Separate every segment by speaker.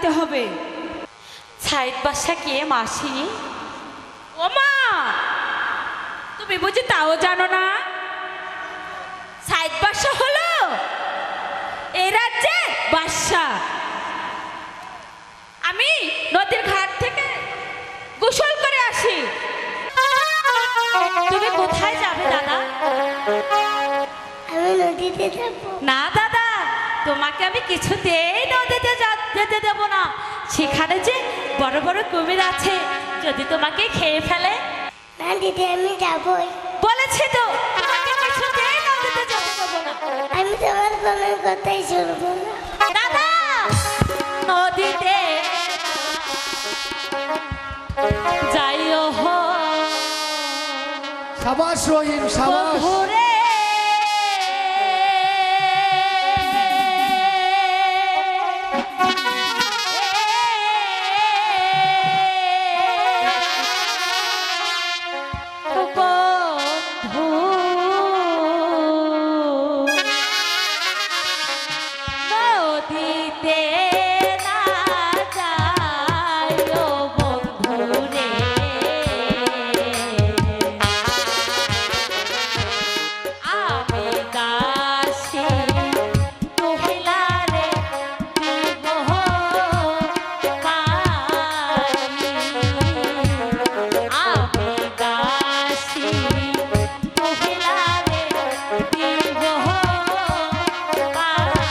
Speaker 1: দিতে হবে।
Speaker 2: সাইড বাসা কে মাসি?
Speaker 1: ও মা, তুমি বুঝি তাও জানো না? সাইদ বাদশা হলো এই রাজ্যের বাদশা। আমি নদীর ঘাট থেকে গোসল করে আসি।
Speaker 2: তুমি কোথায় যাবে দাদা?
Speaker 3: আমি নদীতে যাব।
Speaker 2: না দাদা, তোমাকে আমি কিছুতেই নদীতে যেতে দেব না। সেখানে যে বড় বড় কুমির আছে, যদি তোমাকে খেয়ে ফেলে।
Speaker 3: না দিদি, আমি যাবই।
Speaker 2: বলেছি তো, তোমাকে কিছুতেই নদীতে যেতে দেব না।
Speaker 3: আমি তোমার কোনো কথাই শুনবো না।
Speaker 2: দাদা, নদীতে যাইও হো
Speaker 4: সাবাস রহিম, সাবাস।
Speaker 2: বন্ধুরে। বন্ধু, নদীতে না যাইও বন্ধুরে। আমি দাসী মহিলারে দিব পানি। আমি দাসী মহিলারে দিব পানি।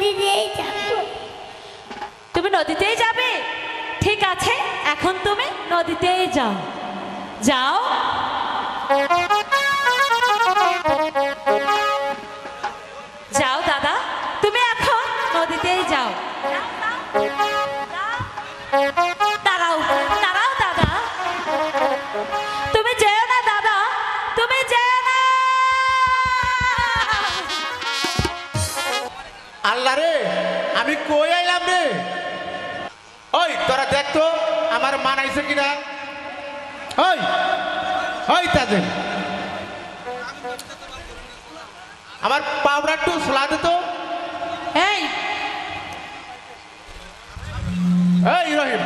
Speaker 3: নদীতেই যাবো।
Speaker 2: তুমি নদীতেই যাবে? ঠিক আছে, এখন তুমি নদীতেই যাও। যাও। যাও দাদা, তুমি এখন নদীতেই যাও। দাঁড়াও, দাঁড়াও দাদা, তুমি যেও না দাদা, তুমি যেও না।
Speaker 4: আল্লাহ রে, আমি কই আইলাম রে? ওই তোরা দেখ তো আমার মানাইছে কিনা। ওই ওই তাজেল, আমার পাউডার একটু সোলা দে তো।
Speaker 1: এই
Speaker 4: এই রহিম,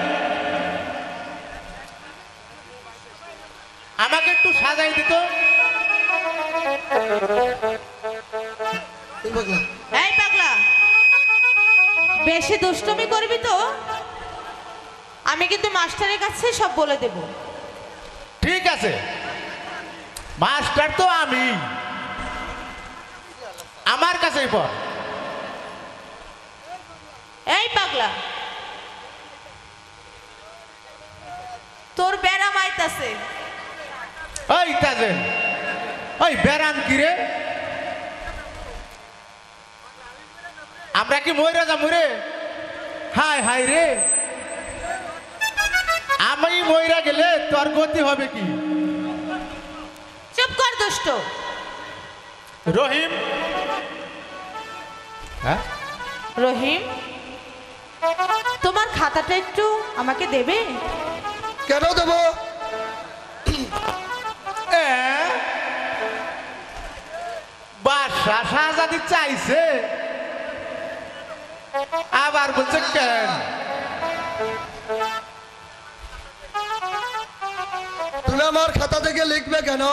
Speaker 4: আমাকে একটু সাজাই দিত।
Speaker 1: এই পাগলা, বেশি দুষ্টুমি করবি তো আমি কিন্তু মাস্টারের কাছে সব বলে দেব।
Speaker 4: ঠিক আছে, মাস্টার তো আমি, আমার কাছেই পর।
Speaker 1: এই পাগলা, তোর ব্যারাম আইতাছে।
Speaker 4: ওই তাজেল, ওই বেড়ান কি রে? আমরা কি মইরা যাবো রে? হাই হাই রে, আমি মইরা গেলে তোর গতি হবে কি?
Speaker 1: চুপ কর দুষ্ট।
Speaker 4: রহিম, হ্যাঁ
Speaker 1: রহিম, তোমার খাতাটা একটু আমাকে দেবে?
Speaker 5: কেন দেবো?
Speaker 4: বাদশা শাহজাদি চাইছে, আবার বলছে কেন?
Speaker 5: তুমি আমার খাতা থেকে লিখবে কেন?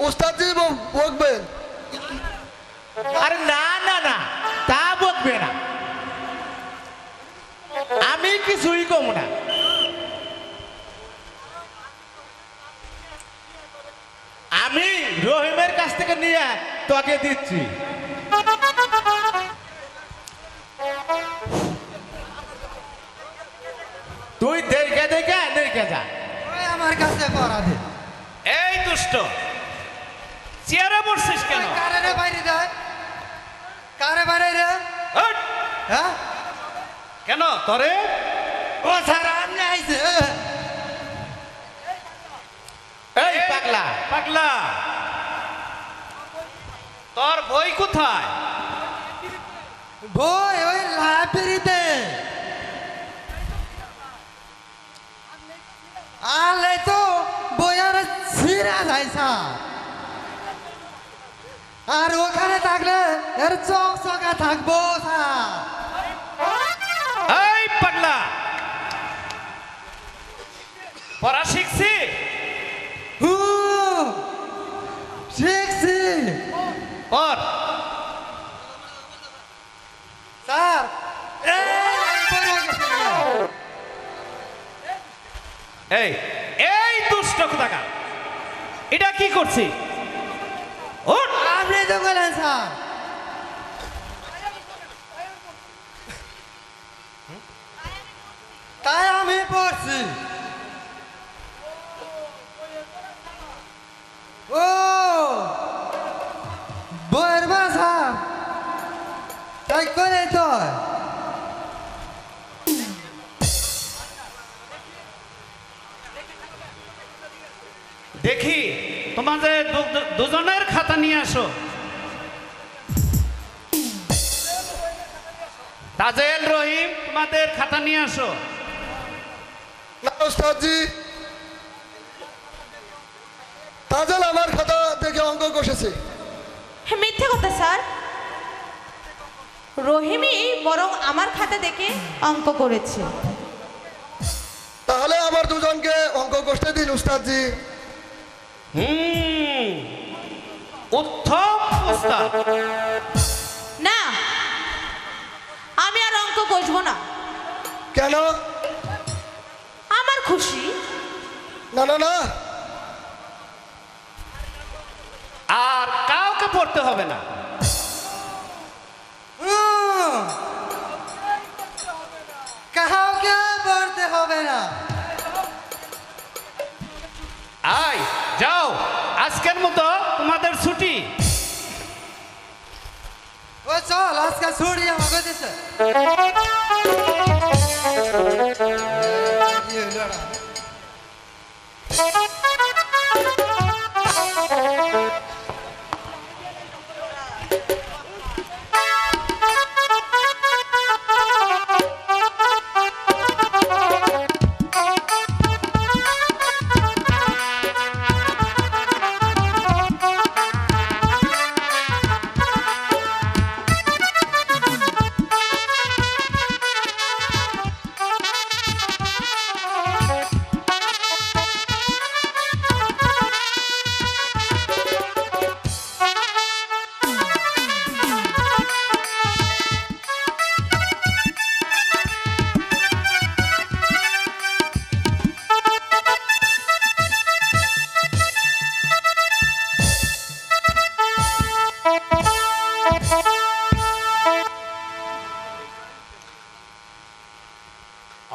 Speaker 5: উস্তাদজি বকবেন।
Speaker 4: আরে না না না, তা বলবে না, আমি কিছুই কম না। আমি রহিমের কাছ থেকে নিয়ে তোকে দিচ্ছি। তুই দেখে দেখে দেখে যা।
Speaker 5: আমার কাছে পড়া দে।
Speaker 6: এই দুষ্ট, চেয়ারে বসছিস কেন?
Speaker 5: কারে রে বাইরে দেয়? কারে বাইরে রে?
Speaker 6: হট!
Speaker 5: হ্যাঁ?
Speaker 6: কেন তরে?
Speaker 5: ও স্যার আপনি আইছে।
Speaker 4: এই পাগলা,
Speaker 6: পাগলা, তোর বই কোথায়?
Speaker 5: বই ওই লাইব্রেরিতে। আলে তো বই আর ছিঁড়া যায় স্যার। আর ওখানে থাকলে এর চক চকা থাকবো স্যার।
Speaker 6: এই পাগলা, পড়া শিখছি?
Speaker 5: হু, শিখছি
Speaker 6: পর।
Speaker 5: স্যার। এই পড়ে গেছি।
Speaker 6: এই এই দুষ্ট কোথাকার, এটা কি করছিস? উঠ!
Speaker 5: আপনি তো গেলেন স্যার। তাই আমি পড়ছি। ও বইয়ের ভাষা তাই করে তো।
Speaker 6: দেখি তোমাদের দুজনের খাতা নিয়ে আসো। তাজেল, রহিম, তোমাদের খাতা নিয়ে আসো।
Speaker 5: না ওস্তাদজি, তাজেল আমার খাতা দেখে অঙ্ক কষেছে।
Speaker 1: মিথ্যে কথা স্যার, রহিমই বরং আমার খাতা দেখে অঙ্ক করেছে।
Speaker 5: তাহলে আমার দুজনকে অঙ্ক কষতে দিন উস্তাদজি।
Speaker 6: উত্তম প্রস্তাব।
Speaker 1: না, আমি আর অঙ্ক কষবো না।
Speaker 5: কেন?
Speaker 1: আমার খুশি।
Speaker 5: না না না,
Speaker 6: আর কাউকে পড়তে হবে না।
Speaker 5: হবে না।
Speaker 6: আয় যাও, আজকের মতো তোমাদের ছুটি।
Speaker 5: ওই চল আজকে ছুটি আমাকে দিছে।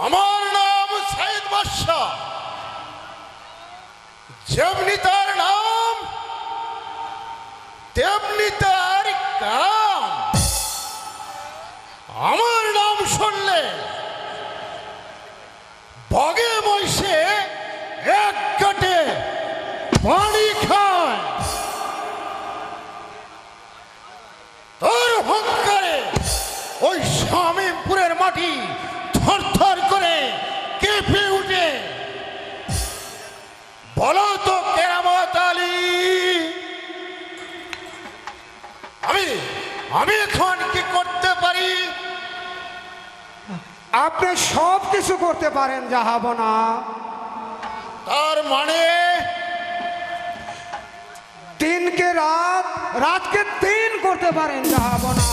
Speaker 7: আমার নাম সাইদ বাদশাহ, যেমনি তার নাম তেমনি তার কাম। আমার নাম শুনলে বগে মহিষে এক গাটে পানি খায়, তোর হংকারে ওই শামীমপুরের মাটি থরথর করে কেঁপে উঠে। বলো তো কেরামত আলী, আমি এখন কি করতে পারি?
Speaker 8: আপনি সব কিছু করতে পারেন জাহাবনা।
Speaker 7: তার মানে
Speaker 8: দিনকে রাত, রাতকে দিন করতে পারেন জাহাবনা।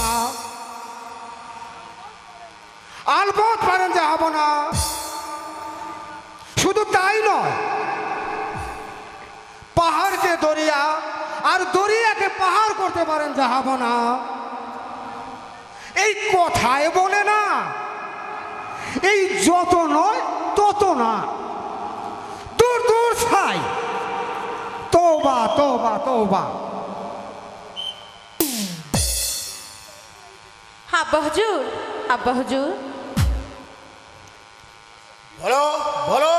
Speaker 8: আলবত পারেন জাহাবনা। শুধু তাই নয়, পাহাড়কে দরিয়া আর দরিয়াকে পাহাড় করতে পারেন জাহাবনা। এই কথায় বলে না, এই যত নয় তত না, দূর দূর ছাই। তওবা তওবা তওবা।
Speaker 2: আব্বা হুজুর, আব্বা হুজুর,
Speaker 7: বলো বলো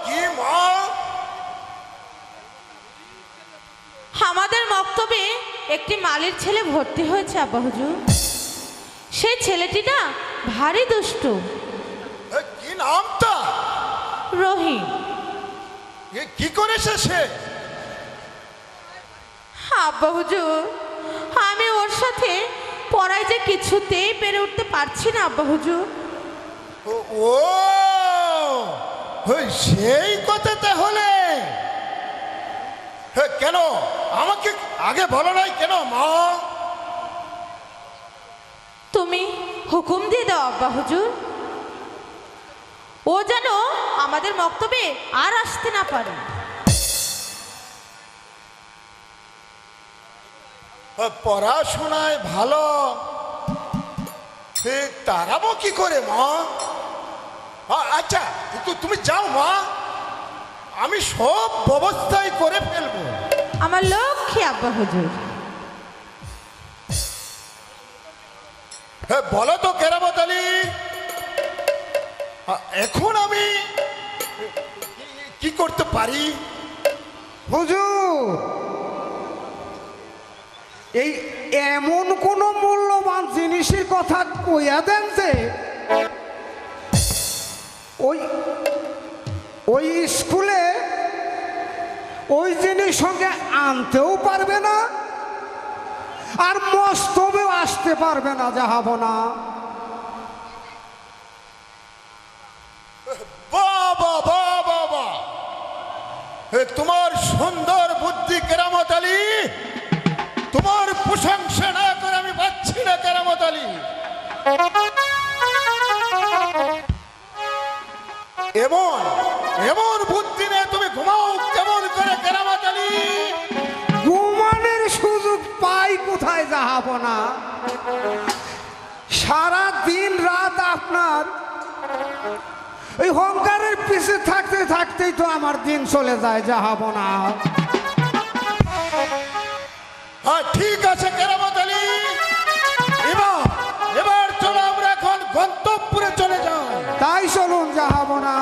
Speaker 7: কি মা?
Speaker 2: আমাদের মক্তবে একটি মালির ছেলে ভর্তি হয়েছে আব্বা হুজুর। সেই ছেলেটি না ভারী দুষ্টু।
Speaker 7: কি নামটা?
Speaker 2: রহিম।
Speaker 7: কি করেছে সে?
Speaker 2: আব্বা হুজুর, আমি ওর সাথে পড়ায় যে কিছুতেই পেরে উঠতে পারছি না আব্বা হুজুর।
Speaker 7: ও সেই কথা তাহলে। কেন আমাকে আগে বলো নাই কেন মা?
Speaker 2: তুমি হুকুম দিয়ে দাও আব্বা হুজুর, ও যেন আমাদের মক্তবে আর আসতে না পারে।
Speaker 7: পড়াশোনায় ভালো, তারাবো কি করে মা? আচ্ছা তুমি যাও মা, আমি সব ব্যবস্থাই করে ফেলবো।
Speaker 2: আমার লক্ষ্মী আব্বা হুজুর।
Speaker 7: বলো তো কেরামত আলী, এখন আমি কি করতে পারি?
Speaker 8: হুজুর, এই এমন কোন মূল্যবান জিনিসের কথা কইয়া দেন যে ওই ওই স্কুলে ওই জিনিস সঙ্গে আনতেও পারবে না, আর মস্তবেও আসতে পারবে না জাহাবনা।
Speaker 7: বাবা বাবা বাবা, তোমার সুন্দর বুদ্ধি কেরামত আলী, তোমার প্রশংসা না করে আমি পাচ্ছি না কেরামত আলী। এমন এমন বুদ্ধি নিয়ে তুমি ঘুমাও কেমন করে কেরামত আলী?
Speaker 8: ঘুমানোর সুযোগ পাই কোথায় জাহাবনা? সারা দিন রাত আপনার এই হংকারের পিছে থাকতে থাকতেই তো আমার দিন চলে যায় জাহাপনা।
Speaker 7: ঠিক আছে কেরামত আলী, এবার চলো আমরা এখন গন্তব্যে চলে যাই।
Speaker 8: তাই চলুন জাহাপনা।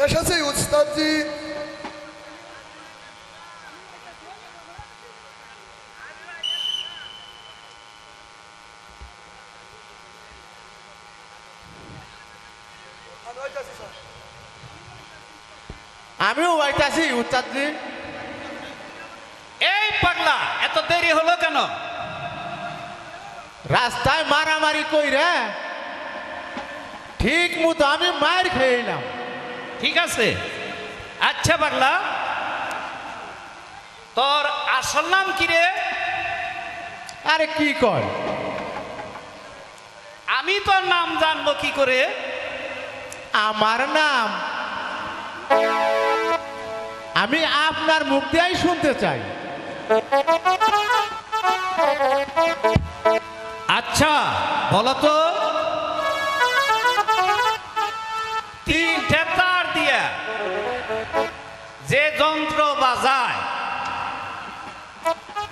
Speaker 5: এসেছি উস্তাদজি।
Speaker 4: আমিও আইতাছি উস্তাদজি।
Speaker 6: এই পাগলা, এত দেরি হলো কেন?
Speaker 4: রাস্তায় মারামারি কইরা ঠিক মতো আমি মার খেলাম।
Speaker 6: ঠিক আছে, আচ্ছা পাগলা, তোর আসল নাম কি রে?
Speaker 4: আরে কি কর,
Speaker 6: আমি তোর নাম জানবো কি করে?
Speaker 4: আমার নাম আমি আপনার মুখ দিয়েই শুনতে চাই।
Speaker 6: আচ্ছা বলো তো, তিনটে তার দিয়া যে যন্ত্র বাজায়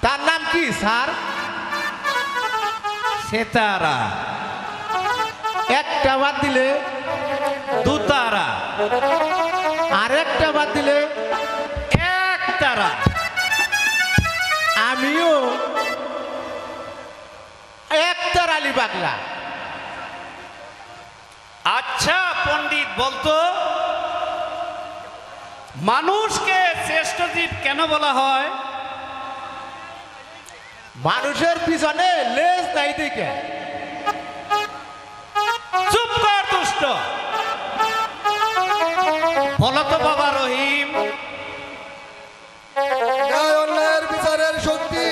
Speaker 4: তার নাম কি স্যার?
Speaker 6: সেতারা।
Speaker 4: একটা বাদ দিলে
Speaker 6: দুতারা।
Speaker 4: আরেকটা বাদ দিলে
Speaker 6: একতারা।
Speaker 4: আমিও একটার আলী পাগলা।
Speaker 6: আচ্ছা পণ্ডিত, বলতো মানুষকে শ্রেষ্ঠ জীব কেন বলা হয়?
Speaker 4: মানুষের পিছনে লেজ নাই দেখে।
Speaker 6: চুপ কর দুষ্ট। বলো তো বাবা রহিম,
Speaker 5: ন্যায় অন্যায়ের বিচারের শক্তি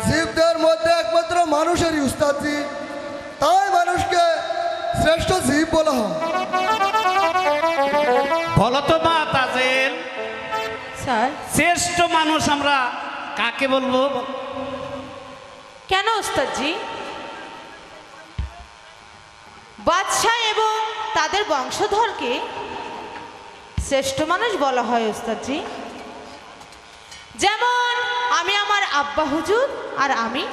Speaker 5: জীবদের মধ্যে একমাত্র মানুষেরই উস্তাদজি, তাই মানুষকে শ্রেষ্ঠ জীব বলা হয়।
Speaker 6: বলো তো মা তাজেল,
Speaker 2: স্যার,
Speaker 6: শ্রেষ্ঠ মানুষ আমরা কাকে বলবো?
Speaker 2: কেন ওস্তাদজি? বাদশাহ এবং তাদের বংশধরকে শ্রেষ্ঠ মানুষ বলা হয় ওস্তাদজি। যেমন আমি আমার আব্বা হুজুর আর আমি।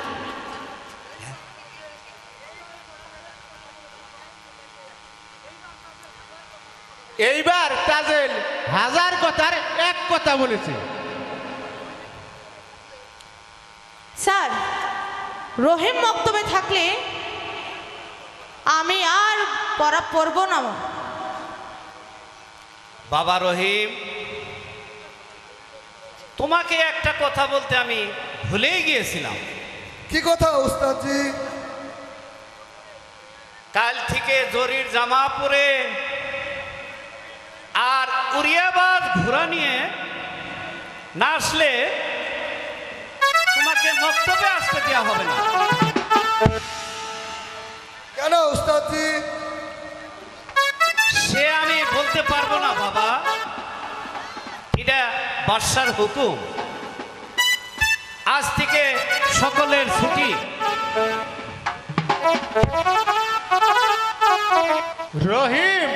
Speaker 4: এইবার তাজেল হাজার কথার এক কথা বলেছে।
Speaker 2: স্যার, রহিম মক্তবে থাকলে আমি আর পড়া পড়ব না।
Speaker 6: বাবা রহিম, তোমাকে একটা কথা বলতে আমি ভুলেই গিয়েছিলাম।
Speaker 5: কি কথা উস্তাদজি?
Speaker 6: কাল থেকে জরির জামা পরে আর উড়িয়াবাজ ঘোড়া নিয়ে না আসলে তোমাকে মক্তবে আসতে দেওয়া হবে না।
Speaker 5: কেন উস্তাদজি?
Speaker 6: সে আমি বলতে পারবো না বাবা, এটা বাদশার হুকুম। আজ থেকে সকলের ছুটি।
Speaker 4: রহিম,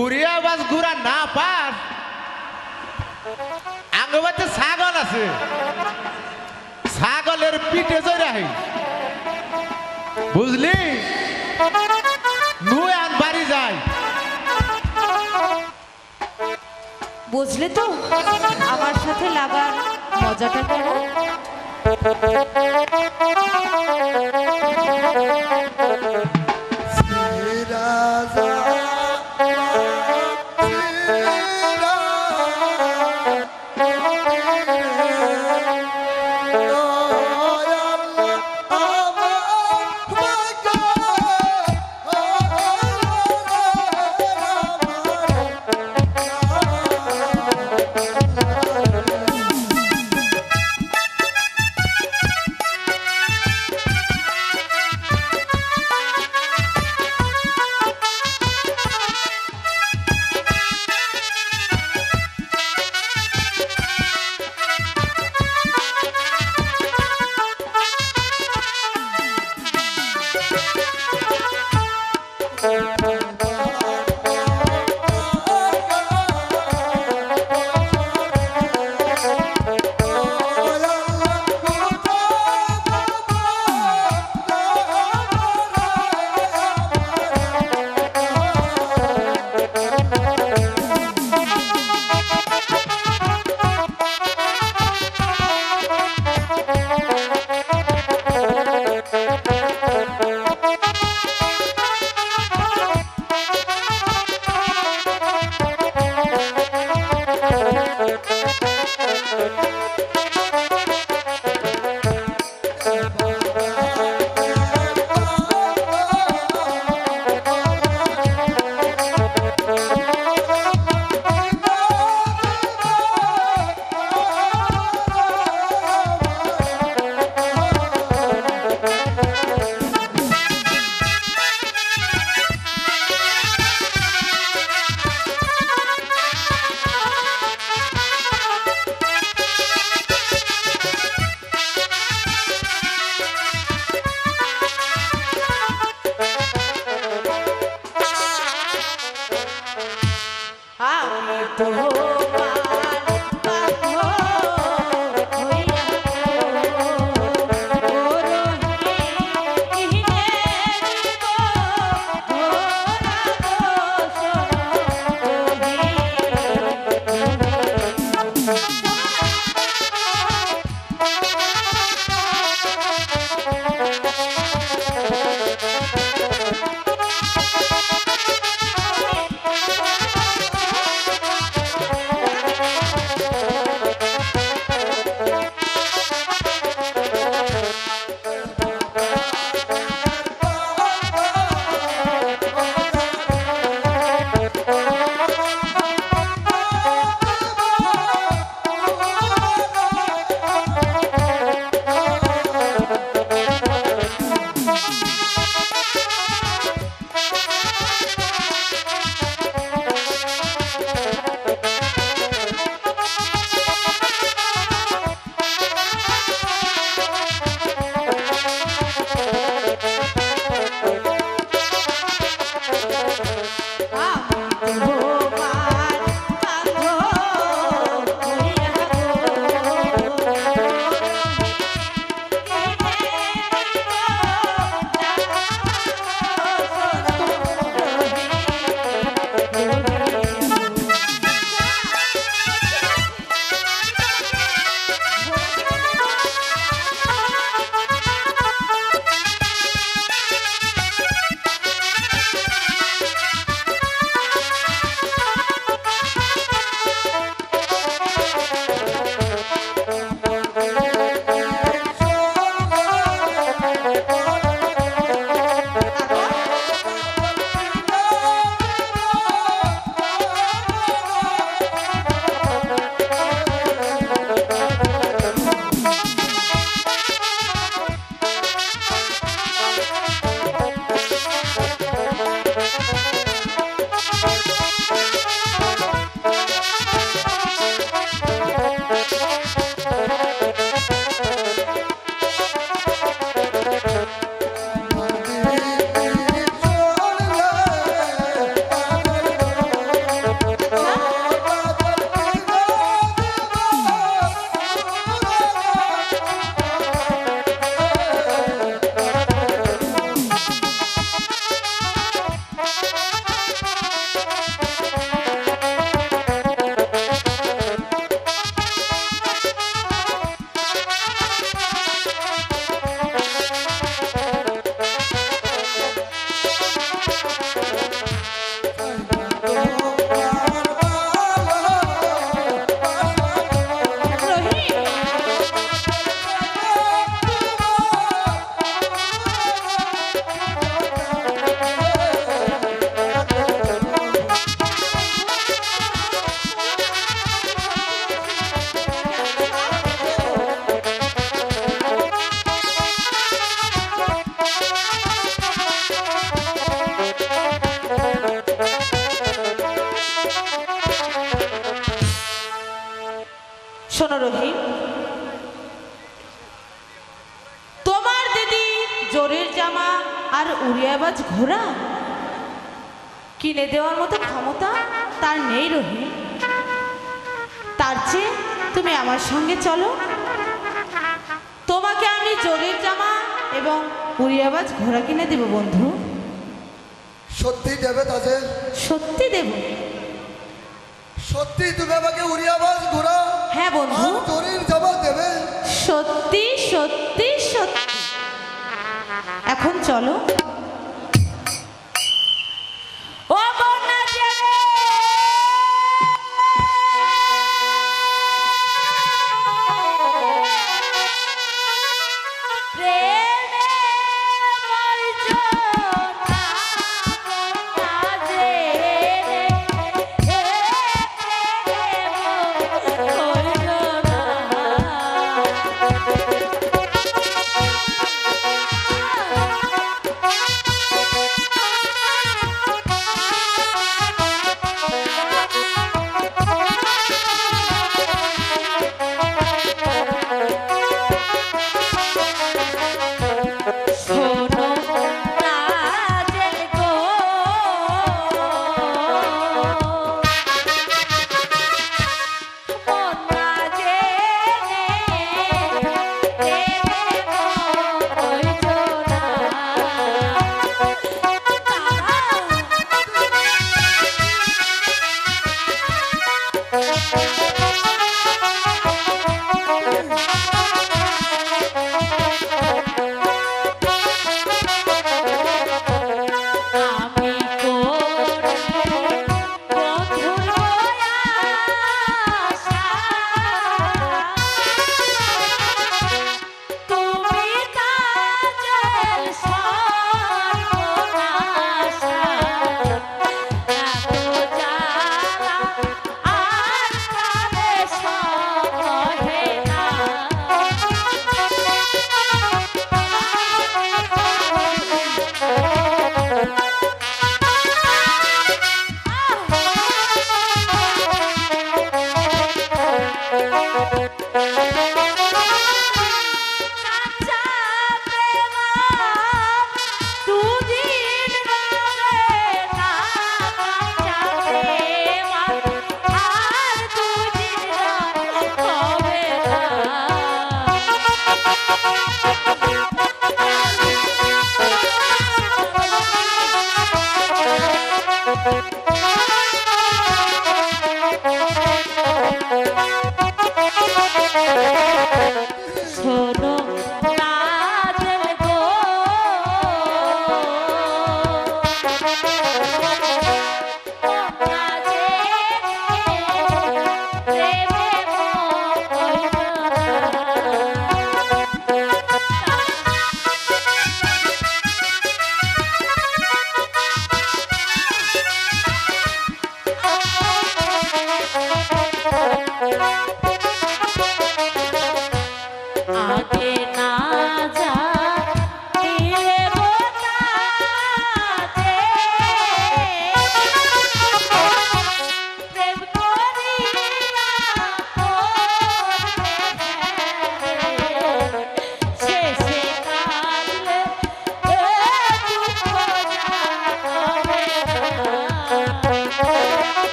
Speaker 4: উড়িয়াবাজ ঘুরা না পার, আঙ্গবাতে ছাগল আছে, ছাগলের পিঠে চড়াই, বুঝলি? নুয়ে আন বাড়ি যায়।
Speaker 2: বুঝলে তো আমার সাথে লাগার মজাটা কেমন? আমি তোমার বাঁধো হইয়া গো, ও রহিনে দিব ঘোরা শোনো রহিম, তোমার দিদি জোরের জামা আর উড়িয়াবাজ ঘোড়া কিনে দেওয়ার মতো ক্ষমতা তার নেই রহিম। তার চেয়ে তুমি আমার সঙ্গে চলো, তোমাকে আমি জোরের জামা এবং উড়িয়াবাজ ঘোড়া কিনে দেব বন্ধু।
Speaker 5: সত্যি দেবে তাজেল?
Speaker 2: সত্যি দেব।
Speaker 5: সত্যি তুমি আমাকে উড়িয়াবাজ ঘোড়া
Speaker 2: হ্যাঁ বন্ধু,
Speaker 5: আর চোরের জামা দেবে?
Speaker 2: সত্যি সত্যি সত্যি। এখন চলো। ও বন্যা জেলে, প্রেমে বলছো না, বন্যা জেলে, প্রেমে বলছো না।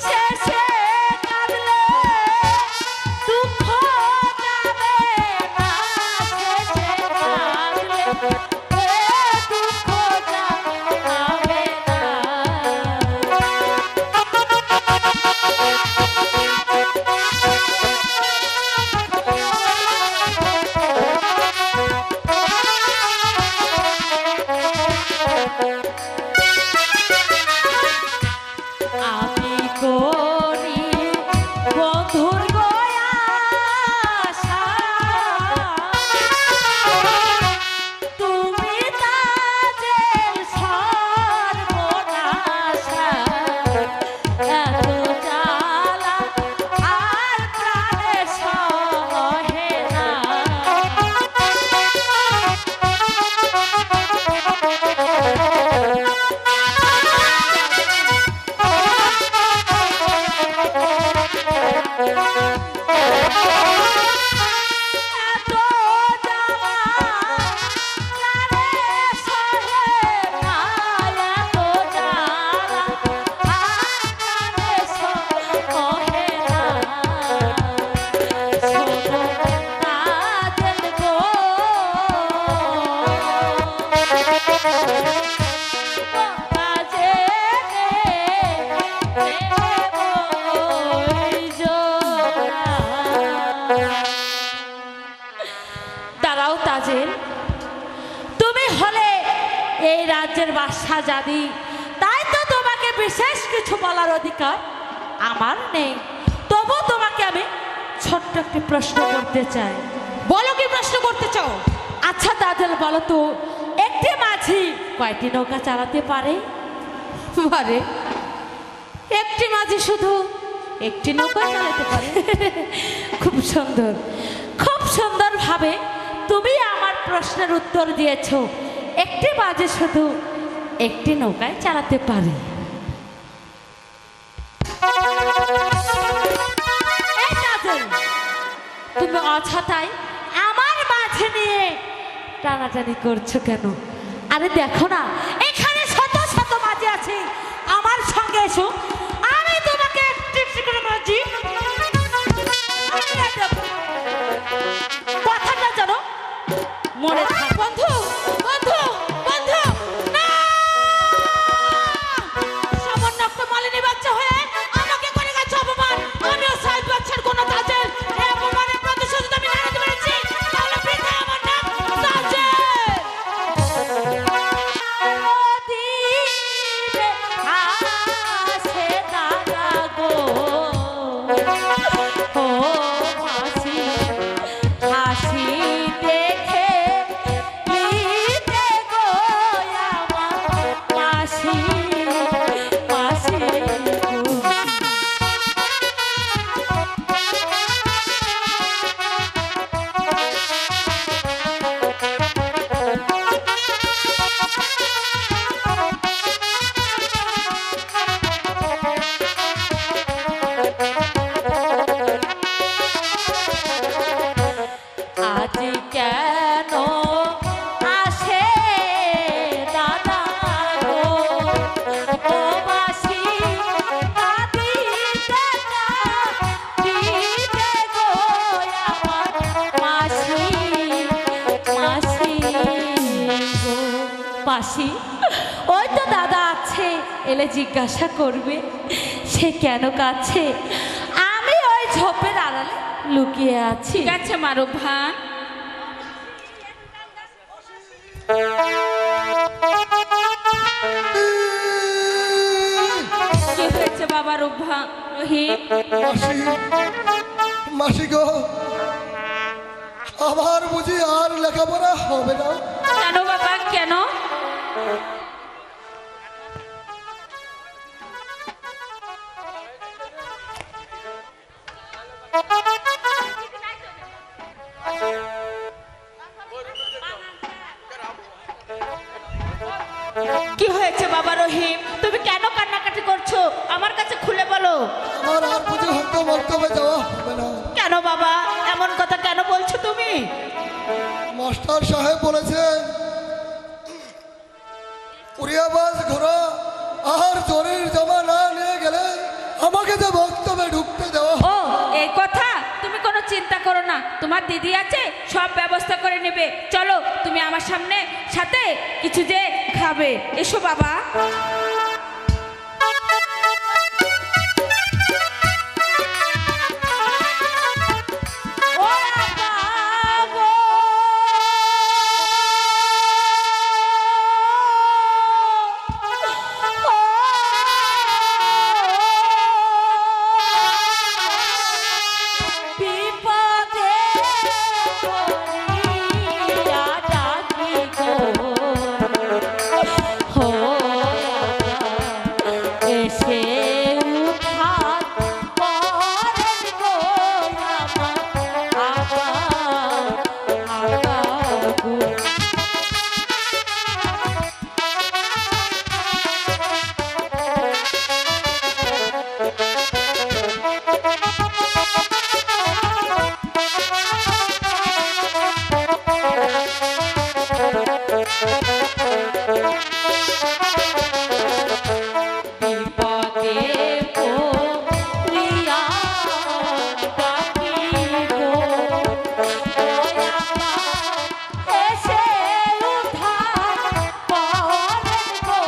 Speaker 2: শেষে কাঁদলে দুঃখ যাবে না, শেষে কাঁদলে দুঃখ যাবে না। আমি করি বন্ধুর গয়াশা, তুমি তাদের সর্বনাশা। এত জ্বালা আর প্রাণে সহে না। এত জ্বালা প্রাণে সহে না, এত জ্বালা আর প্রাণে সহে না। শোনো কাজল গো, কাজে দাঁড়াও তাজেল, তুমি হলে এই রাজ্যের বাদশা জানি, তাই তো তোমাকে বিশেষ কিছু বলার অধিকার আমার নেই। তবু তোমাকে আমি ছোট্ট একটি প্রশ্ন করতে চাই।
Speaker 1: বলো কি প্রশ্ন করতে চাও?
Speaker 2: আচ্ছা তাজেল, বলো তো একটি মাঝি কয়টি নৌকা চালাতে পারে?
Speaker 1: আরে একটি মাঝি শুধু একটি নৌকা চালাতে পারে?
Speaker 2: খুব সুন্দর, খুব সুন্দরভাবে তুমি আমার প্রশ্নের উত্তর দিয়েছো। একটি মাঝি শুধু একটি নৌকায় চালাতে পারে। এই তাজেল, তুমি অযথাই আমার মাঝে নিয়ে টানাটানি করছো কেন? আরে দেখো না, এখানে শত শত মাঝি আছে, আমার সঙ্গে এসো, আমি তোমাকে একটি একটি করে মাঝি আনিয়ে দেব। কথাটা জানো মনে থাক।
Speaker 1: বন্ধু বন্ধু বন্ধু, না! সামান্য একটা মালিনী বাচ্চা হয়ে আমাকে করে গেছে অপমান। আমিও সাইড বাচ্চার কোন তাজেল, এই অপমানের প্রতিশোধ আমি না নিতে পেরেছি, তাহলে বৃথা আমার নাম তাজেল।
Speaker 2: দিলে আসে দাদা গো, ও মাসি হাসি দেখে নিতে গো আমার মাসি, মাসি গো। আজ কেন আসে দাদা গো, ও মাসি কাঁদিতে কাঁদিতে গো আমার মাসি, মাসি গো। মাসি, ওই তো দাদা আছে, এলে জিজ্ঞাসা করবে সে কেন কাছে। আমি ওই ঝোপের আড়ালে লুকিয়ে আছি।
Speaker 1: ঠিক আছে মারুফ ভান। কি হয়েছে বাবা রুভা রহিম?
Speaker 5: মাসি, মাসি গো, আমার বুঝি আর লেখাপড়া হবে না?
Speaker 1: কেন বাবা কেন? কি হয়েছে বাবা রহিম? তুমি কেন কান্নাকাটি করছো? আমার কাছে খুলে বলো।
Speaker 5: মক্তবে যাওয়া হবে না।
Speaker 1: কেন বাবা এমন কথা কেন বলছো তুমি?
Speaker 5: মাস্টার সাহেব বলেছে উড়িয়াবাজ ঘোড়া আর জরির জামা না নিয়ে গেলে আমাকে যে বক্তব্যে ঢুকতে দেওয়া
Speaker 2: ও এই কথা, তুমি কোনো চিন্তা করো না, তোমার দিদি আছে, সব ব্যবস্থা করে নেবে। চলো তুমি আমার সাথে কিছু যে খাবে, এসো বাবা। ও বাবা গো, বিপদে পড়িয়া ডাকি গো, হো এসে উঠান পরেন গো আমার গো। বিপদে পড়িয়া ডাকি গো, এসে উঠান পরেন গো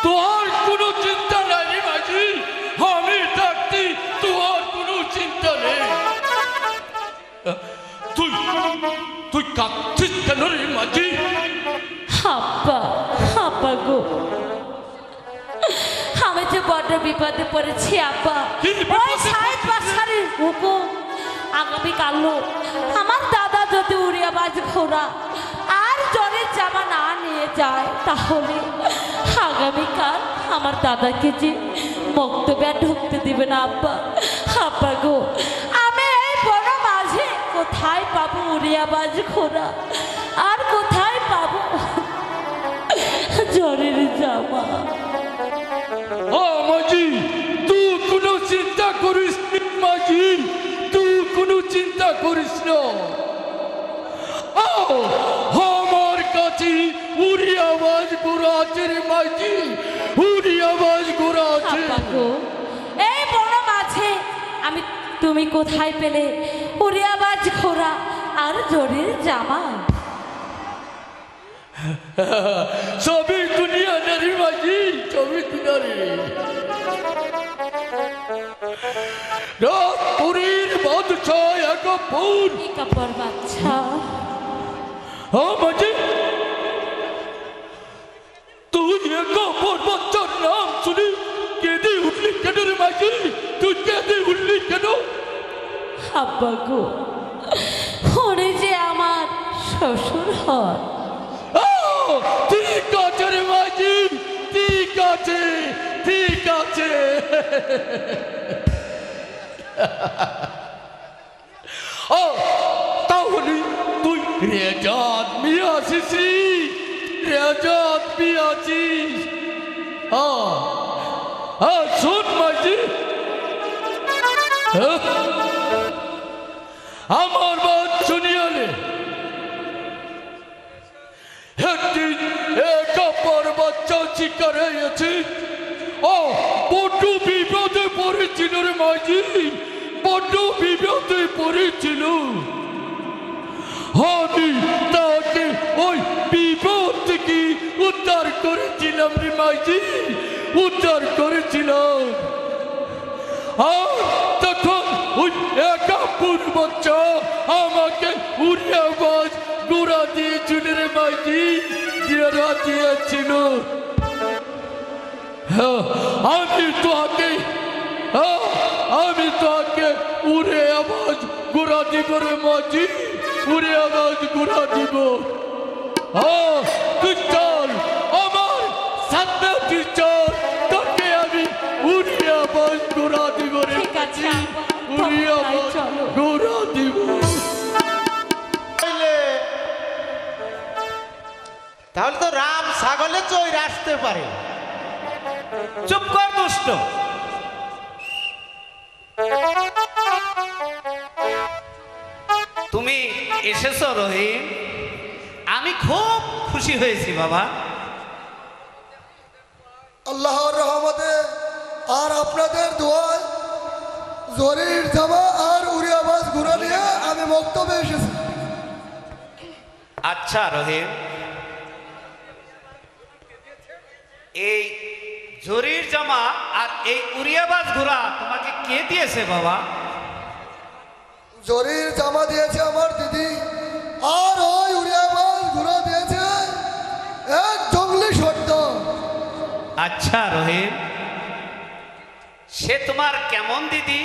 Speaker 9: তোর কোনো চিন্তা নাই রে মাঝি, আমি থাকতে তোর কোনো চিন্তা নেই। তুই তুই কাঁদছিস কেন রে মাঝি?
Speaker 2: আব্বা গো, আমি যে বড় বিপদে পড়েছি আব্বা।
Speaker 9: কি বিপদে
Speaker 2: ওই সাহেব বাসারের হুকুম, আগামীকাল আমার দাদা যদি উড়িয়াবাজ ঘোড়া আর জলের জামা না নিয়ে যায়, তাহলে আগামীকাল আমার দাদাকে যে বক্তব্যে ঢুকতে দিবে না আব্বা গো। আমি এই বড় মাঝে কোথায় পাবো উড়িয়াবাজ ঘোড়া আর কোথায় পাবো জলের জামা?
Speaker 9: ও মাঝি, তুই কোনো চিন্তা করিস না মাঝি, তুই কোনো চিন্তা করিস না। আমার কাছে উড়িয়াবাজ ঘোড়া আছে রে মাঝি, উড়িয়াবাজ ঘোড়া আছে।
Speaker 2: আব্বা গো, এই বড় মাঝে তুমি কোথায় পেলে উড়িয়াবাজ ঘোড়া আর জরির জামা?
Speaker 9: সবই দুনিয়া নারী মাঝি, সবই দুনিয়া রে। রাজপুরীর বাদশাহ একবার
Speaker 2: কি কাপড় বাচ্চা,
Speaker 9: মাঝি, তুই একবার বাচ্চার নাম শুনি কেঁদে উঠলি কেন রে মাঝি? তুই কেঁদে উঠলি কেন?
Speaker 2: আব্বা গো, ওরে যে আমার শ্বশুর হয়।
Speaker 9: ঠিক আছে রে মাঝি, ঠিক আছে, ঠিক আছে। তাহলে তুই রেজাত মিয়া আছিস রে, রেজাত মিয়া আছিস। শোন মাঝি, আমার বাদ শুনিয়ালে একদিন এক অপর বাচ্চা শিকার হয়েছে। বড্ড বিপদে পড়েছিল রে মাঝি, বড্ড বিপদে পড়েছিল। আমি তাকে ওই বিপদ থেকে উদ্ধার করেছিলাম রে মাঝি, উদ্ধার করেছিলাম। আর তখন ওই একাপুর বাচ্চা আমাকে উড়িয়াবাজ ঘোড়া দিয়েছিল রে মাঝি, ঘোড়া দিয়েছিল। আমি তোকে উড়ে আওয়াজ ঘোড়া দিব রে মাঝি, উড়ে আওয়াজ ঘোড়া দিব। তুই মাঝি উড়িয়া ঘোরা দিব।
Speaker 4: তাহলে তো রাম ছাগলে চৈর আসতে পারে।
Speaker 6: চুপ কর দুষ্ট। তুমি এসেছো রহিম, আমি খুব খুশি হয়েছি বাবা।
Speaker 5: আল্লাহর রহমতে আর আপনাদের দোয়ায় জরির জামা আর উড়িয়াবাজ ঘোড়া নিয়ে আমি মক্তবে এসেছি।
Speaker 6: আচ্ছা রহিম, এই জরির জামা আর এই উড়িয়াবাজ ঘোড়া তোমাকে কে দিয়েছে বাবা?
Speaker 5: জরির জামা দিয়েছে আমার দিদি, আর ওই উড়িয়াবাজ ঘোড়া দিয়েছে এক জঙ্গলি সর্দার।
Speaker 6: আচ্ছা রহিম, সে তোমার কেমন দিদি?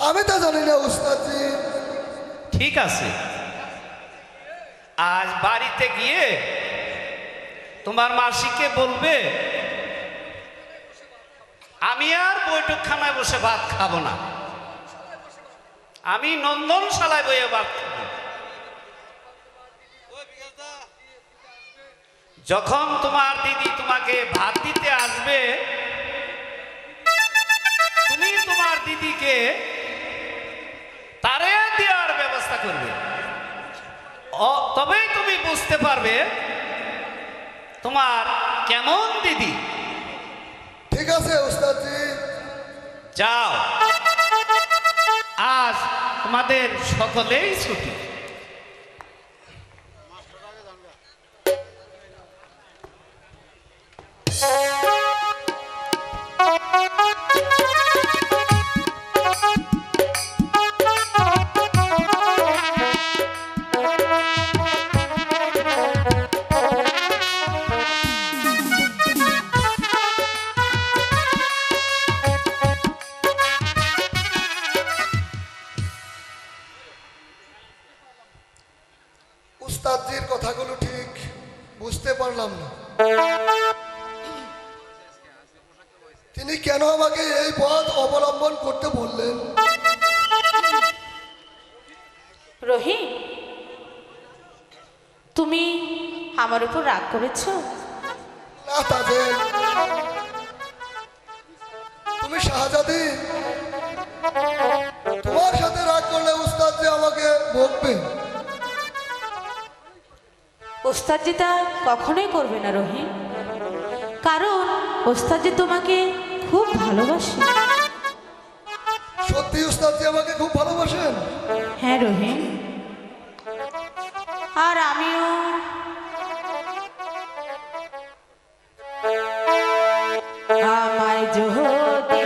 Speaker 5: আমি তো জানি না উস্তাদজি।
Speaker 6: ঠিক আছে, আজ বাড়িতে গিয়ে তোমার মাসিকে বলবে আমি আর বৈঠকখানায় বসে ভাত খাবো না, আমি নন্দনশালায় বসে ভাত খাবো। যখন তোমার দিদি তোমাকে ভাত দিতে আসবে, তুমি তোমার দিদিকে তারে দেওয়ার ব্যবস্থা করবে। তবেই তুমি বুঝতে পারবে তোমার কেমন দিদি।
Speaker 5: ঠিক আছে উস্তাদজি।
Speaker 6: যাও, আজ তোমাদের সকলেই ছুটি।
Speaker 5: উস্তাদজির কথাগুলো ঠিক বুঝতে পারলাম না। তিনি কেন আমাকে এই পথ অবলম্বন করতে বললেন?
Speaker 1: রহিম, তুমি আমার উপর রাগ করেছো?
Speaker 5: না তাদের, তুমি শাহজাদি, তোমার সাথে রাগ করলে উস্তাদজি আমাকে বকবে।
Speaker 1: ওস্তাদজি তা কখনোই করবে না রহিম, কারণ ওস্তাদজি তোমাকে খুব ভালোবাসে।
Speaker 5: সত্যি উস্তাদজি আমাকে খুব ভালোবাসেন?
Speaker 1: হ্যাঁ রহিম, আর আমিও আমায় যদি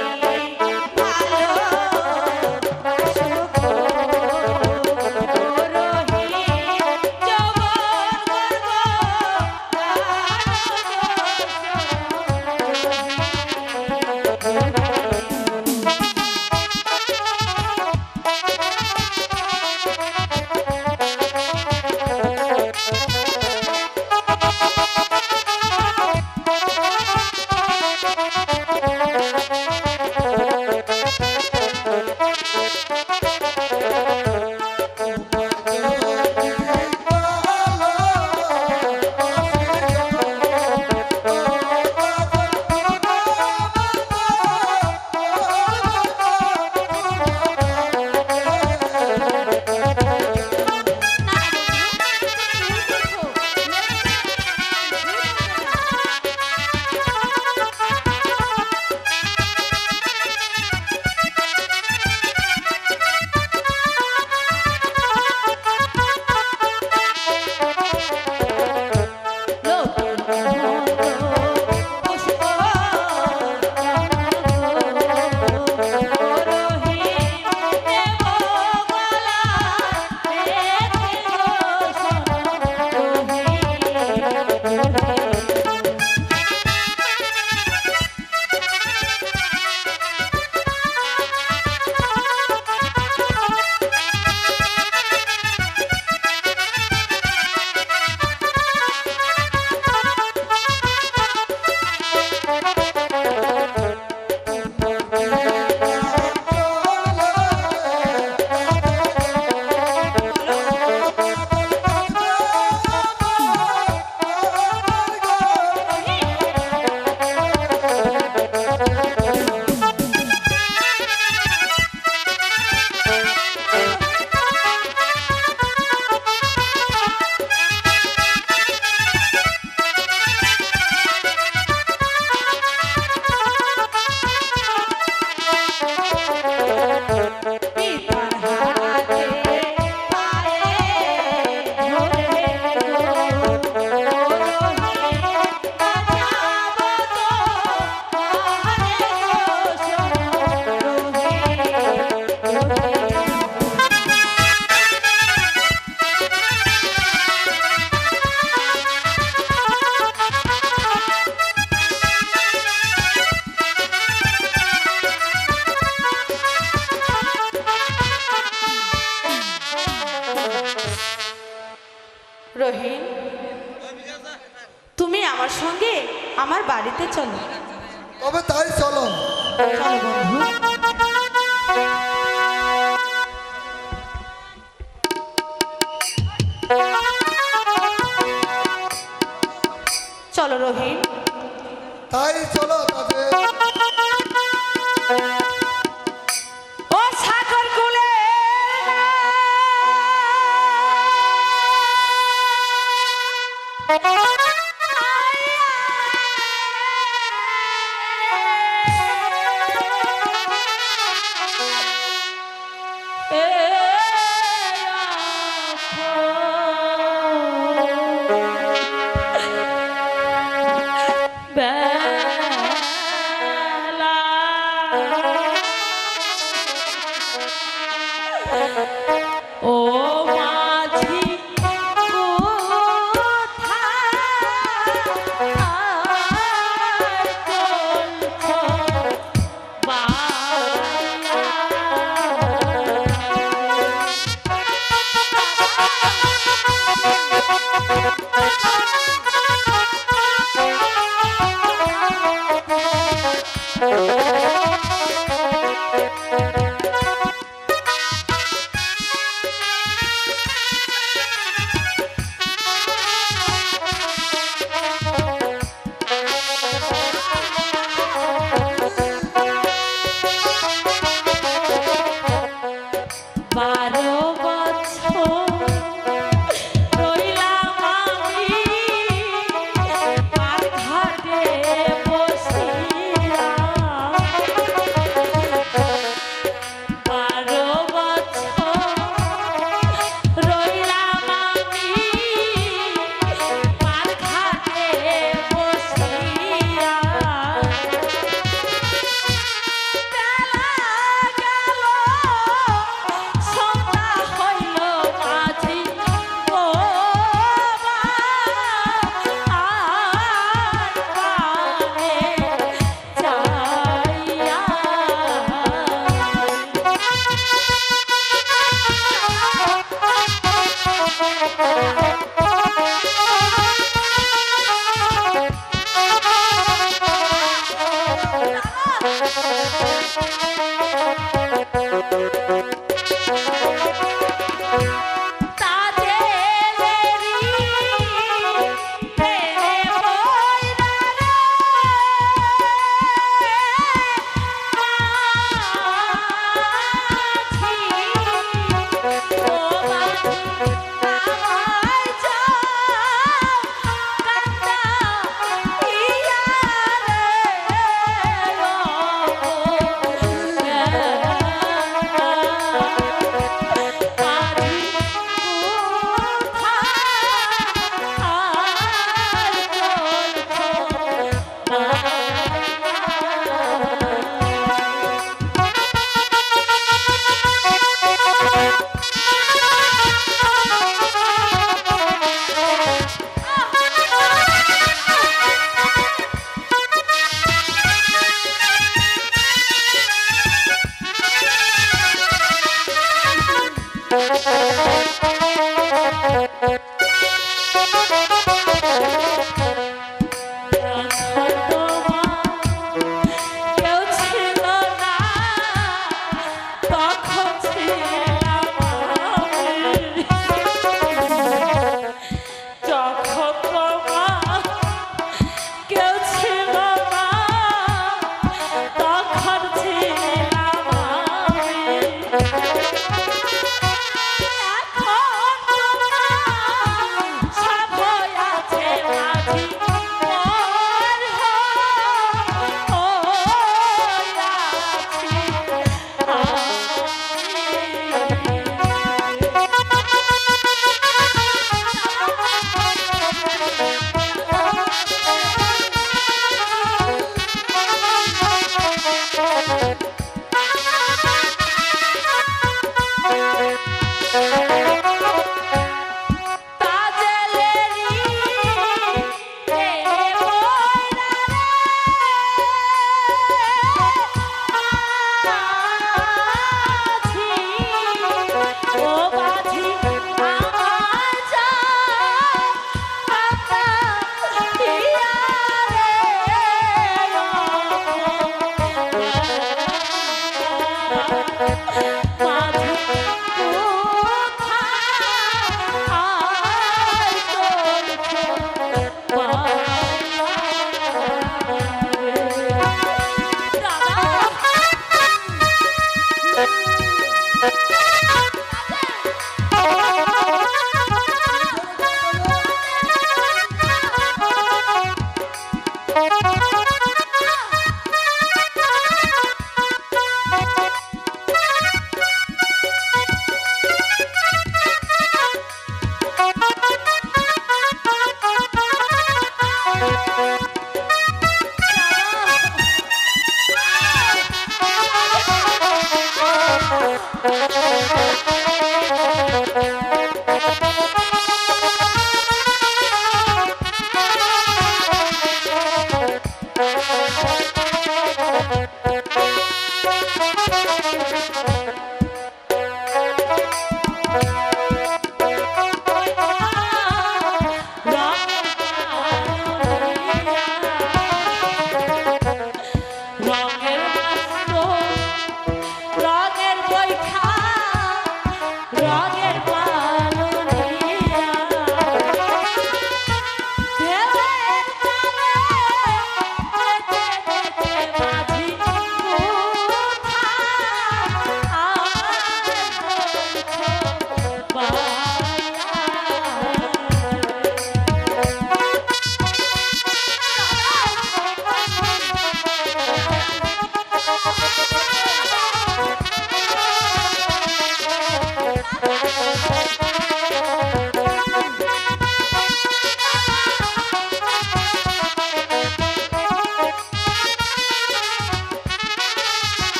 Speaker 2: তুমি আমার সঙ্গে আমার বাড়িতে চলো।
Speaker 5: তবে তাই চলো।
Speaker 2: চলো বন্ধু। চলো রহিম।
Speaker 5: তাই চলো তবে।
Speaker 2: ও সাগর কুলে ও মাঝি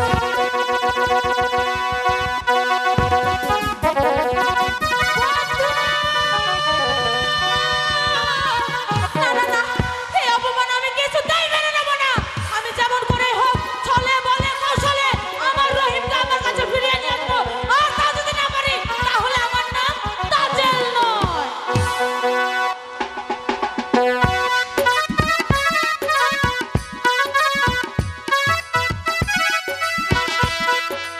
Speaker 2: না